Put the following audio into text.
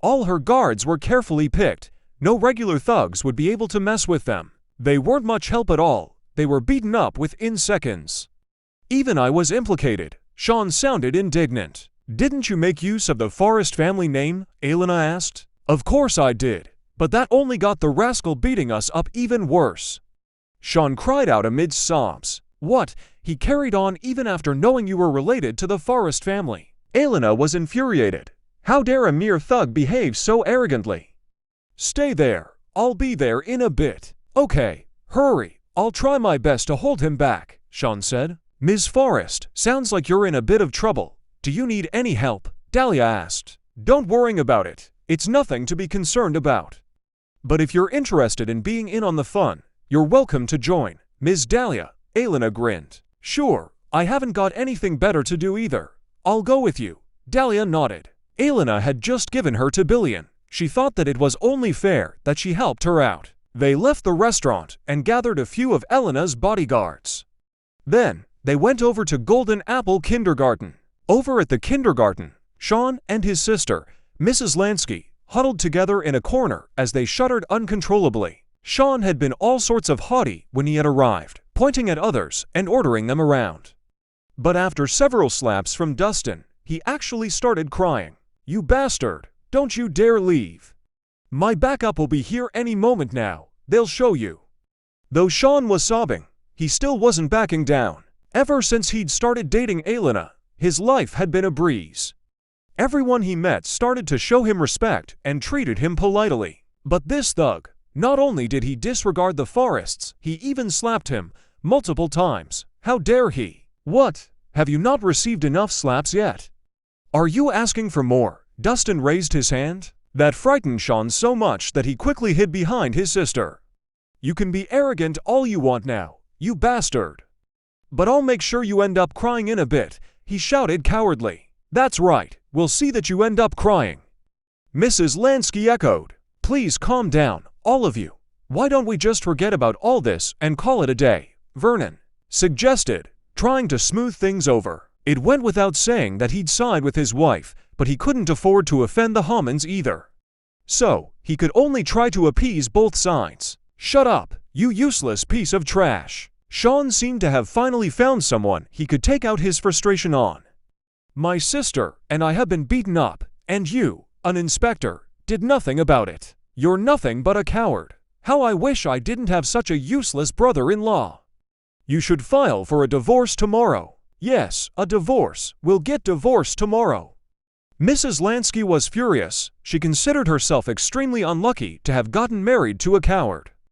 All her guards were carefully picked. No regular thugs would be able to mess with them. They weren't much help at all. They were beaten up within seconds. Even I was implicated. Sean sounded indignant. Didn't you make use of the Forrest family name? Elena asked. Of course I did. But that only got the rascal beating us up even worse. Sean cried out amidst sobs. What? He carried on even after knowing you were related to the Forrest family. Elena was infuriated. How dare a mere thug behave so arrogantly? Stay there. I'll be there in a bit. Okay, hurry. I'll try my best to hold him back, Sean said. Ms. Forrest, sounds like you're in a bit of trouble. Do you need any help? Dahlia asked. Don't worry about it. It's nothing to be concerned about. But if you're interested in being in on the fun, you're welcome to join. Ms. Dahlia, Elena grinned. Sure, I haven't got anything better to do either. I'll go with you. Dahlia nodded. Elena had just given her $2 billion. She thought that it was only fair that she helped her out. They left the restaurant and gathered a few of Elena's bodyguards. Then, they went over to Golden Apple Kindergarten. Over at the kindergarten, Sean and his sister, Mrs. Lansky, huddled together in a corner as they shuddered uncontrollably. Sean had been all sorts of haughty when he had arrived, pointing at others and ordering them around. But after several slaps from Dustin, he actually started crying. You bastard, don't you dare leave. My backup will be here any moment now. They'll show you. Though Sean was sobbing, he still wasn't backing down. Ever since he'd started dating Elena, his life had been a breeze. Everyone he met started to show him respect and treated him politely. But this thug, not only did he disregard the Forrests, he even slapped him multiple times. How dare he? What? Have you not received enough slaps yet? Are you asking for more? Dustin raised his hand. That frightened Sean so much that he quickly hid behind his sister. You can be arrogant all you want now, you bastard. But I'll make sure you end up crying in a bit, he shouted cowardly. That's right, we'll see that you end up crying. Mrs. Lansky echoed. Please calm down, all of you. Why don't we just forget about all this and call it a day? Vernon suggested, trying to smooth things over. It went without saying that he'd side with his wife, but he couldn't afford to offend the Hammonds either. So, he could only try to appease both sides. Shut up, you useless piece of trash. Sean seemed to have finally found someone he could take out his frustration on. My sister and I have been beaten up, and you, an inspector, did nothing about it. You're nothing but a coward. How I wish I didn't have such a useless brother-in-law. You should file for a divorce tomorrow. Yes, a divorce. We'll get divorced tomorrow. Mrs. Lansky was furious. She considered herself extremely unlucky to have gotten married to a coward.